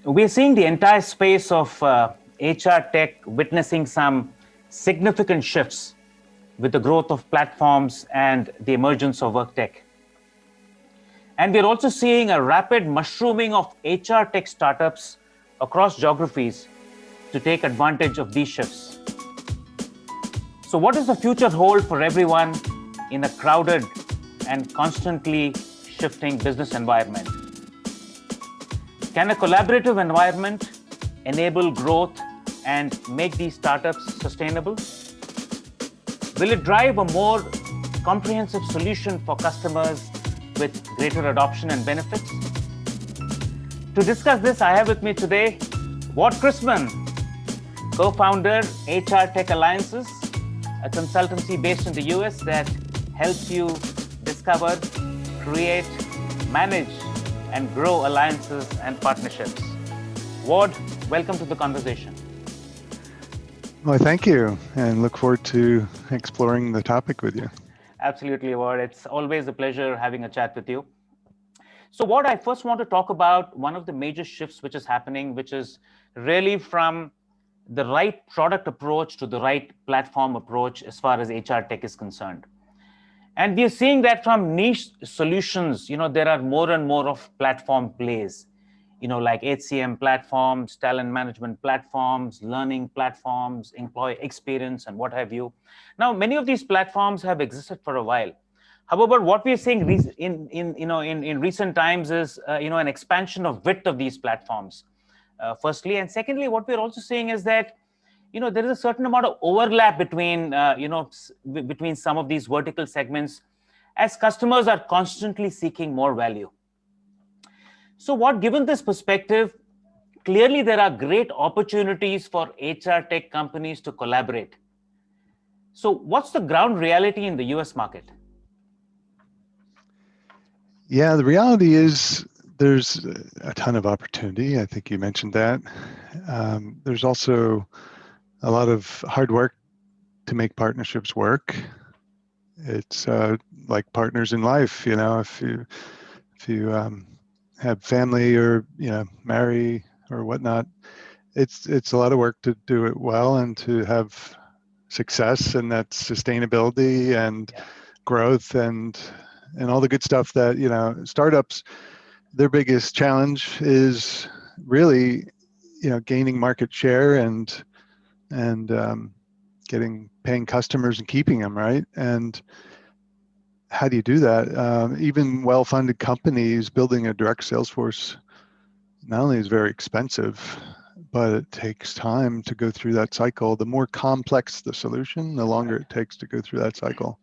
We're seeing the entire space of HR tech witnessing some significant shifts with the growth of platforms and the emergence of WorkTech. And we're also seeing a rapid mushrooming of HR tech startups across geographies to take advantage of these shifts. So, what does the future hold for everyone in a crowded and constantly shifting business environment? Can a collaborative environment enable growth and make these startups sustainable? Will it drive a more comprehensive solution for customers with greater adoption and benefits? To discuss this, I have with me today Ward Christman, co-founder, HRTech Alliances, a consultancy based in the US that helps you discover, create, manage, and grow alliances and partnerships. Ward, welcome to the conversation. Well, thank you, and look forward to exploring the topic with you. Absolutely, Ward. It's always a pleasure having a chat with you. So, Ward, I first want to talk about one of the major shifts which is happening, which is really from the right product approach to the right platform approach as far as HR tech is concerned. And we're seeing that from niche solutions, there are more and more of platform plays, like HCM platforms, talent management platforms, learning platforms, employee experience, and what have you. Now, many of these platforms have existed for a while. However, what we're seeing in recent times is, an expansion of width of these platforms, firstly. And secondly, what we're also seeing is that there is a certain amount of overlap between between some of these vertical segments as customers are constantly seeking more value. So what, given this perspective, clearly there are great opportunities for HR tech companies to collaborate. So what's the ground reality in the US market? Yeah, the reality is there's a ton of opportunity. I think you mentioned that. There's also a lot of hard work to make partnerships work. It's like partners in life, if you have family or marry or whatnot, it's a lot of work to do it well and to have success, and that sustainability and growth and all the good stuff that startups. Their biggest challenge is really gaining market share and getting paying customers and keeping them, right? And how do you do that? Even well-funded companies building a direct sales force not only is very expensive, but it takes time to go through that cycle. The more complex the solution, the longer it takes to go through that cycle.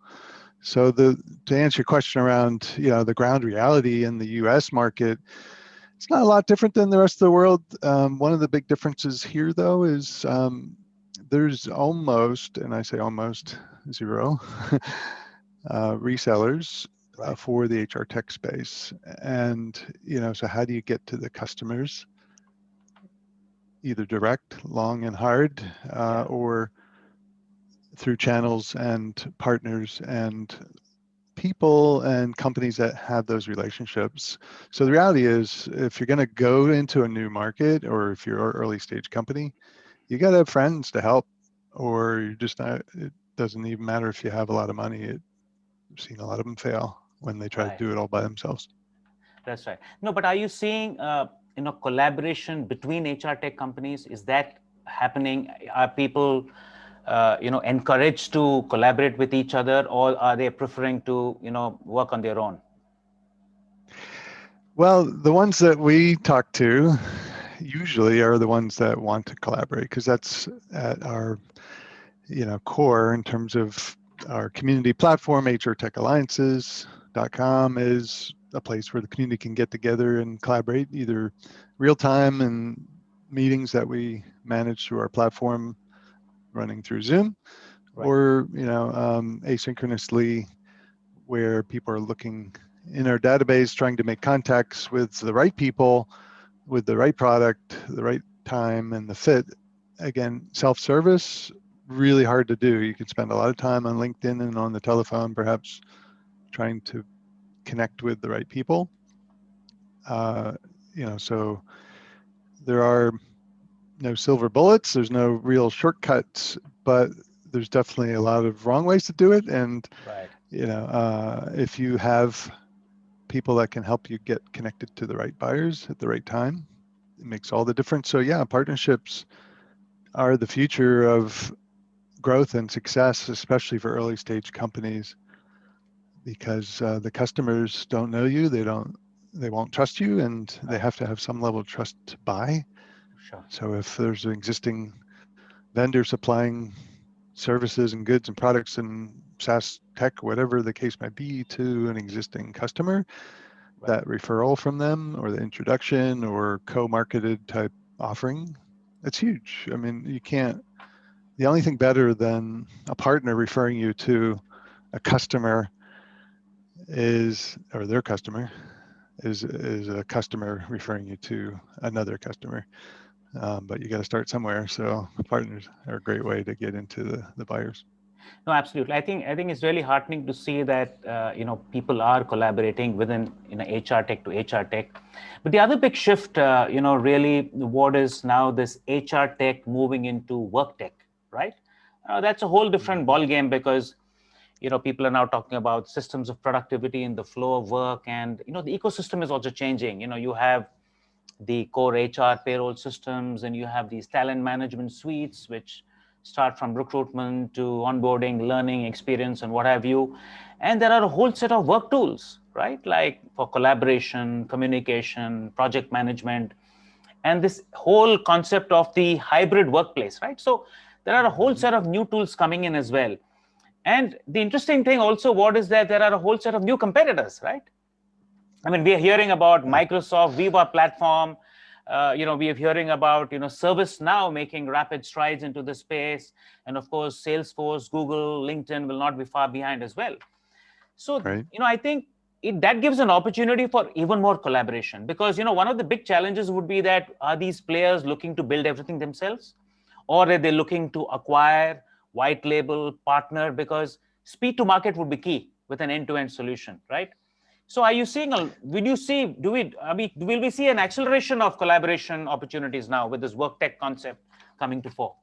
So to answer your question around the ground reality in the U.S. market, it's not a lot different than the rest of the world. One of the big differences here, though, is there's almost, and I say almost, zero resellers for the HR tech space. And so how do you get to the customers? Either direct, long and hard, or through channels and partners and people and companies that have those relationships. So the reality is, if you're going to go into a new market, or if you're an early stage company, you got to have friends to help, or you're just not. It doesn't even matter if you have a lot of money. I've seen a lot of them fail when they try to do it all by themselves. That's right. No, but are you seeing collaboration between HR tech companies? Is that happening? Are people encouraged to collaborate with each other, or are they preferring to work on their own? Well, the ones that we talk to usually are the ones that want to collaborate, because that's at our core in terms of our community platform. HRTechAlliances.com is a place where the community can get together and collaborate, either real time and meetings that we manage through our platform running through Zoom, or asynchronously, where people are looking in our database, trying to make contacts with the right people, with the right product, the right time, and the fit. Again, self-service, really hard to do. You could spend a lot of time on LinkedIn and on the telephone, perhaps trying to connect with the right people. So there are no silver bullets. There's no real shortcuts, but there's definitely a lot of wrong ways to do it. And Right. if you have people that can help you get connected to the right buyers at the right time, it makes all the difference. So yeah, partnerships are the future of growth and success, especially for early stage companies, because the customers don't know you, they won't trust you, and they have to have some level of trust to buy. Sure. So if there's an existing vendor supplying services and goods and products and SaaS tech, whatever the case might be, to an existing customer, Right. that referral from them or the introduction or co-marketed type offering, it's huge. I mean, the only thing better than a partner referring you to a customer or their customer is a customer referring you to another customer. But you got to start somewhere. So partners are a great way to get into the buyers. No, absolutely. I think it's really heartening to see that people are collaborating within HR tech to HR tech. But the other big shift, really, what is now this HR tech moving into work tech, right? That's a whole different ball game, because people are now talking about systems of productivity in the flow of work, and the ecosystem is also changing. You have the core HR payroll systems, and you have these talent management suites, which start from recruitment to onboarding, learning, experience, and what have you. And there are a whole set of work tools, right? Like for collaboration, communication, project management, and this whole concept of the hybrid workplace, right? So there are a whole set of new tools coming in as well. And the interesting thing also, what is that there are a whole set of new competitors, right? I mean, we are hearing about Microsoft Viva platform. We are hearing about ServiceNow making rapid strides into the space, and of course, Salesforce, Google, LinkedIn will not be far behind as well. So, Right. I think that gives an opportunity for even more collaboration, because one of the big challenges would be that, are these players looking to build everything themselves, or are they looking to acquire, white label, partner? Because speed to market would be key with an end-to-end solution, right? So are you seeing will we see an acceleration of collaboration opportunities now with this work tech concept coming to fore?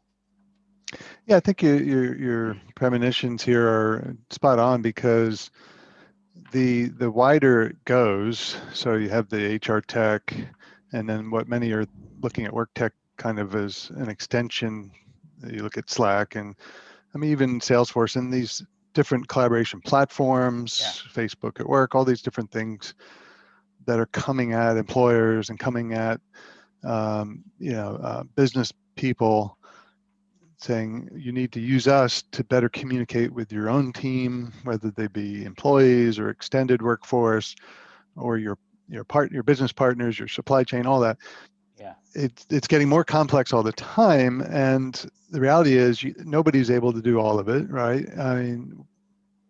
Yeah, I think your premonitions here are spot on, because the wider it goes, so you have the HR tech, and then what many are looking at work tech kind of as an extension. You look at Slack, and I mean even Salesforce, and these different collaboration platforms, Facebook at Work, all these different things that are coming at employers and coming at business people, saying you need to use us to better communicate with your own team, whether they be employees or extended workforce, or your business partners, your supply chain, all that. Yeah. It's getting more complex all the time, and the reality is nobody's able to do all of it, right? I mean,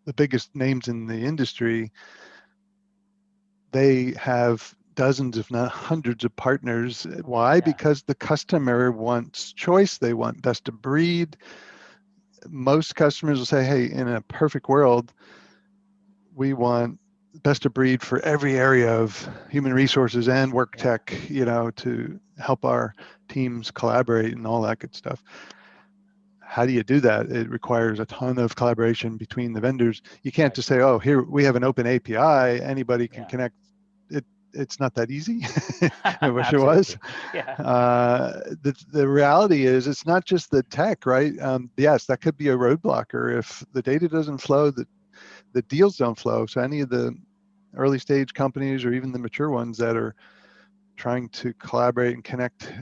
the biggest names in the industry, they have dozens, if not hundreds, of partners. Why? Because the customer wants choice. They want best of breed. Most customers will say, hey, in a perfect world, we want best of breed for every area of human resources and work tech, to help our teams collaborate and all that good stuff. How do you do that? It requires a ton of collaboration between the vendors. You can't just say, oh, here we have an open API, anybody can connect. It's not that easy. I wish it was. The reality is, it's not just the tech, right? Yes, that could be a roadblocker. If the data doesn't flow, the deals don't flow. So any of the early stage companies, or even the mature ones that are trying to collaborate and connect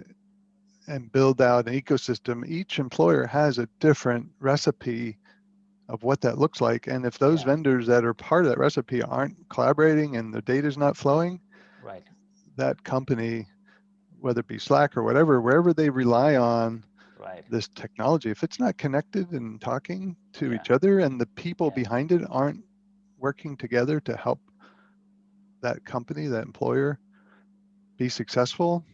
and build out an ecosystem, each employer has a different recipe of what that looks like. And if those vendors that are part of that recipe aren't collaborating and the data is not flowing, that company, whether it be Slack or whatever, wherever they rely on this technology, if it's not connected and talking to each other, and the people behind it aren't working together to help that company, that employer, be successful,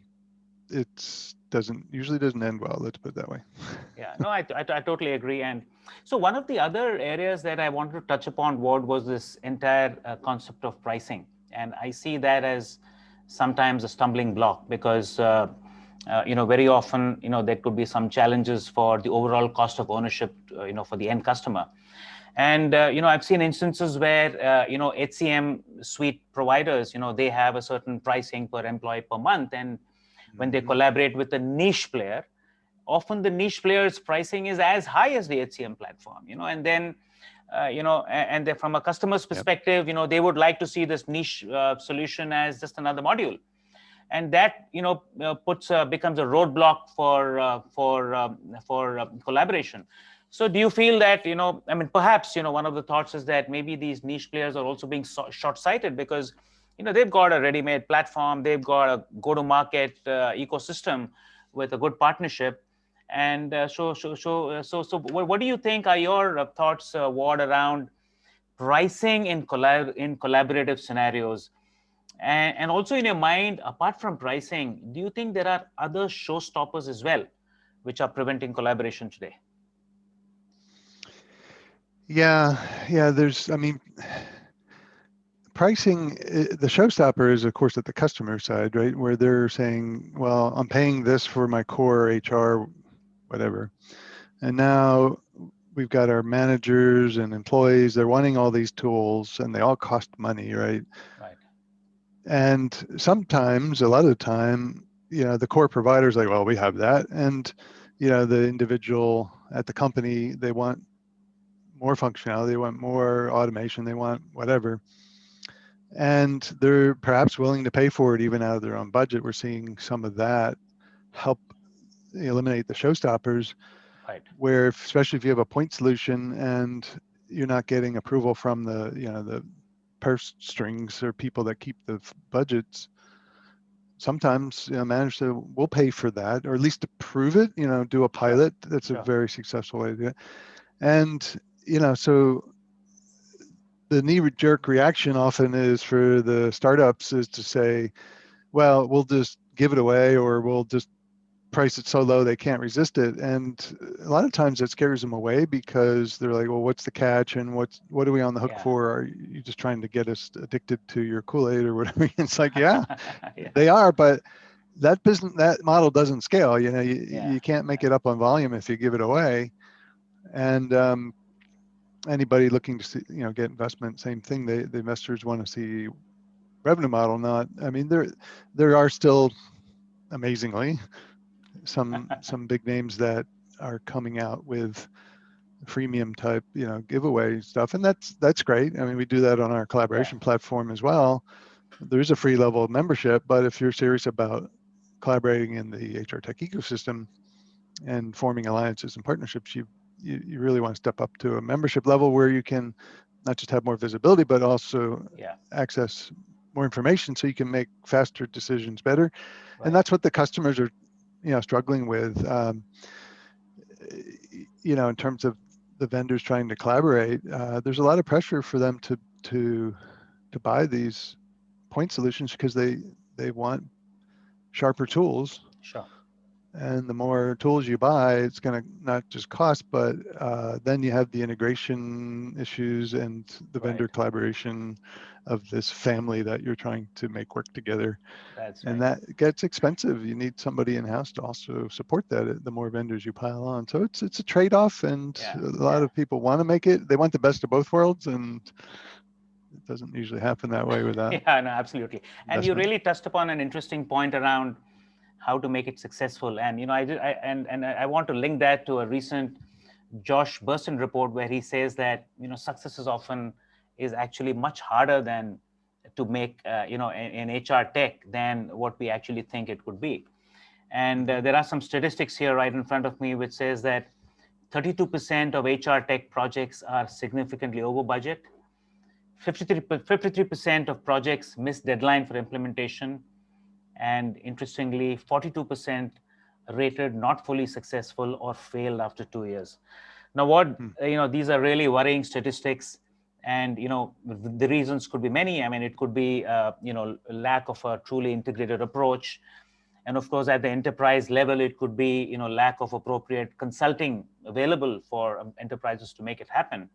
usually doesn't end well. Let's put it that way. Yeah, no, I totally agree. And so one of the other areas that I wanted to touch upon, Ward, was this entire concept of pricing. And I see that as sometimes a stumbling block, because Very often, there could be some challenges for the overall cost of ownership, for the end customer. And, I've seen instances where, HCM suite providers, they have a certain pricing per employee per month. And when they collaborate with a niche player, often the niche player's pricing is as high as the HCM platform, and then, and then from a customer's perspective, they would like to see this niche solution as just another module. And that becomes a roadblock for collaboration. So do you feel that perhaps one of the thoughts is that maybe these niche players are also being short-sighted because they've got a ready-made platform, they've got a go-to-market ecosystem with a good partnership. And so what do you think are your thoughts, Ward, around pricing in collaborative scenarios? And also in your mind, apart from pricing, do you think there are other showstoppers as well, which are preventing collaboration today? Yeah, pricing, the showstopper is, of course, at the customer side, right? Where they're saying, well, I'm paying this for my core HR, whatever. And now we've got our managers and employees, they're wanting all these tools and they all cost money, right? Right. And sometimes, a lot of the time, the core provider's like, well, we have that. And, the individual at the company, they want more functionality, they want more automation, they want whatever. And they're perhaps willing to pay for it even out of their own budget. We're seeing some of that help eliminate the showstoppers. Right. Where, especially if you have a point solution and you're not getting approval from the purse strings or people that keep the budgets, sometimes managers will pay for that, or at least to prove it, do a pilot. That's a very successful way to do it. And so the knee-jerk reaction often is for the startups is to say, well, we'll just give it away, or we'll just price it so low they can't resist it. And a lot of times that scares them away because they're like, well, what's the catch, and what are we on the hook for? Are you just trying to get us addicted to your Kool-Aid or whatever? It's like, they are, but that model doesn't scale. You can't make it up on volume if you give it away. And anybody looking to see, get investment, same thing. The investors want to see revenue model, not. There are still, amazingly, some big names that are coming out with freemium type, giveaway stuff, and that's great. We do that on our collaboration platform as well. There's a free level of membership, but if you're serious about collaborating in the HRTech ecosystem and forming alliances and partnerships, you really want to step up to a membership level where you can not just have more visibility, but also access more information so you can make faster decisions better. Right. And that's what the customers are struggling with, in terms of the vendors trying to collaborate. There's a lot of pressure for them to buy these point solutions because they want sharper tools. Sure. And the more tools you buy, it's going to not just cost, but then you have the integration issues and the vendor collaboration of this family that you're trying to make work together. That's and that gets expensive. You need somebody in-house to also support that, the more vendors you pile on. So it's a trade-off, and a lot of people want to make it. They want the best of both worlds, and it doesn't usually happen that way without. Yeah, no, absolutely. And you really touched upon an interesting point around how to make it successful. And I want to link that to a recent Josh Burson report where he says that success is actually much harder than to make in HR tech than what we actually think it could be. And there are some statistics here right in front of me which says that 32% of HR tech projects are significantly over budget. 53% of projects miss deadline for implementation. And interestingly, 42% rated not fully successful or failed after 2 years. Now, these are really worrying statistics, and the reasons could be many. It could be lack of a truly integrated approach, and of course, at the enterprise level, it could be lack of appropriate consulting available for enterprises to make it happen.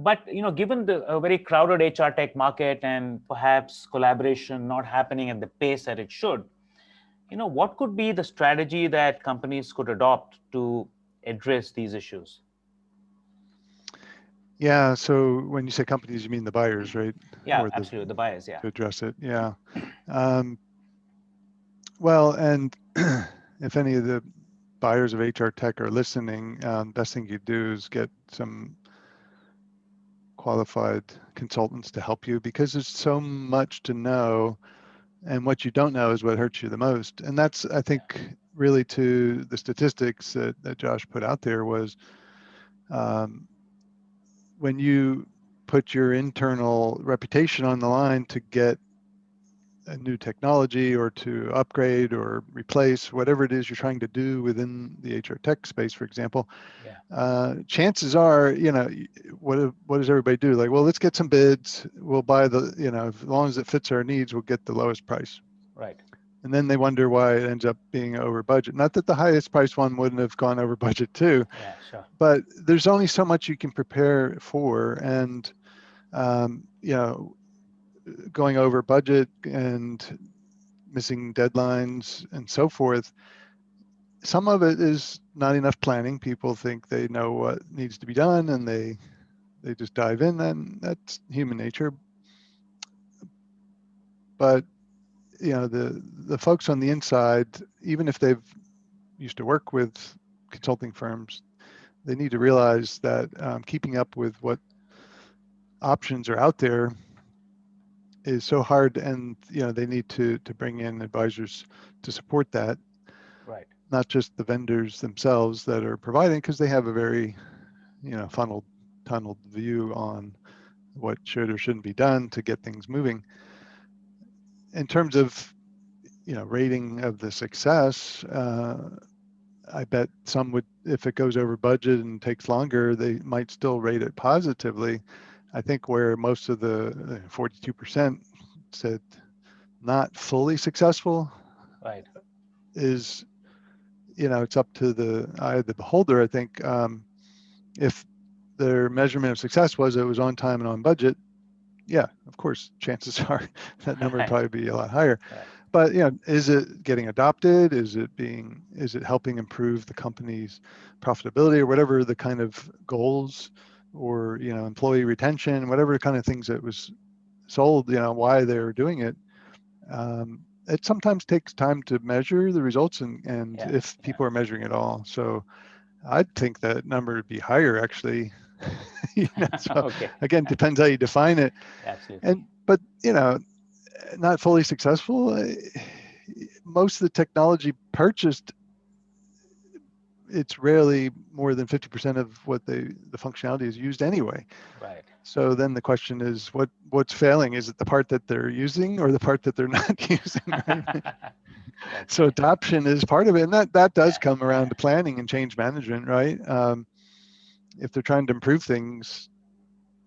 But given the very crowded HR tech market and perhaps collaboration not happening at the pace that it should, What could be the strategy that companies could adopt to address these issues? Yeah, so when you say companies, you mean the buyers, right? Yeah, Or absolutely. The buyers, yeah. to address it, yeah. Well, and if any of the buyers of HRTech are listening, best thing you do is get some qualified consultants to help you, because there's so much to know, and what you don't know is what hurts you the most. And that's, I think, really to the statistics that Josh put out there was, when you put your internal reputation on the line to get a new technology or to upgrade or replace whatever it is you're trying to do within the HR tech space, for example, chances are, what does everybody do? Like, well, let's get some bids. We'll buy the, as long as it fits our needs, we'll get the lowest price. Right. And then they wonder why it ends up being over budget. Not that the highest price one wouldn't have gone over budget too, Yeah, sure. but there's only so much you can prepare for. And, going over budget and missing deadlines and so forth, some of it is not enough planning. People think they know what needs to be done and they just dive in, and that's human nature. But the folks on the inside, even if they've used to work with consulting firms, they need to realize that keeping up with what options are out there is so hard, and they need to bring in advisors to support that. Right. Not just the vendors themselves that are providing, because they have a very tunneled view on what should or shouldn't be done to get things moving. In terms of rating of the success, I bet some would, if it goes over budget and takes longer, they might still rate it positively. I think where most of the 42% said not fully successful, right, is, it's up to the eye of the beholder. I think if their measurement of success was it was on time and on budget, yeah, of course, chances are that number would probably be a lot higher. Right. But is it getting adopted? Is it helping improve the company's profitability, or whatever the kind of goals, or employee retention, whatever kind of things that was sold, why they're doing it. It sometimes takes time to measure the results, and if people are measuring it all. So I'd think that number would be higher, actually. So okay. Again, depends how you define it. Absolutely. But not fully successful. Most of the technology purchased, it's rarely more than 50% of what the functionality is used anyway. Right. So then the question is, what's failing? Is it the part that they're using or the part that they're not using? Right? So adoption is part of it, and that does come around to planning and change management, right? If they're trying to improve things,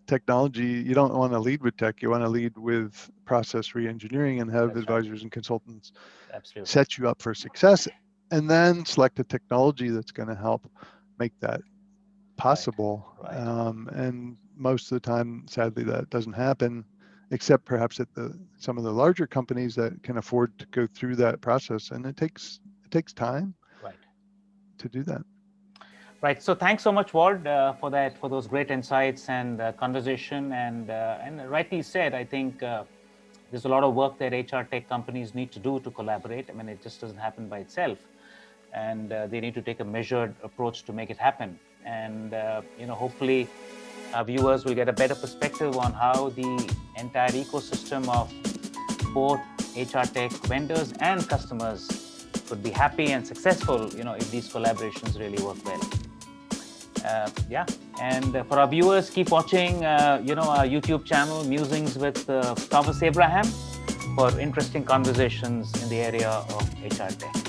technology, you don't want to lead with tech. You want to lead with process re-engineering and have advisors and consultants set you up for success, and then select a technology that's going to help make that possible. Right. And most of the time, sadly, that doesn't happen, except perhaps at some of the larger companies that can afford to go through that process, and it takes time to do that. Right. So thanks so much, Ward, for those great insights and conversation. And rightly said, I think there's a lot of work that HR tech companies need to do to collaborate. I mean, it just doesn't happen by itself, and they need to take a measured approach to make it happen. And hopefully, our viewers will get a better perspective on how the entire ecosystem of both HR tech vendors and customers could be happy and successful, if these collaborations really work well. And for our viewers, keep watching, our YouTube channel, Musings with Thomas Abraham, for interesting conversations in the area of HR tech.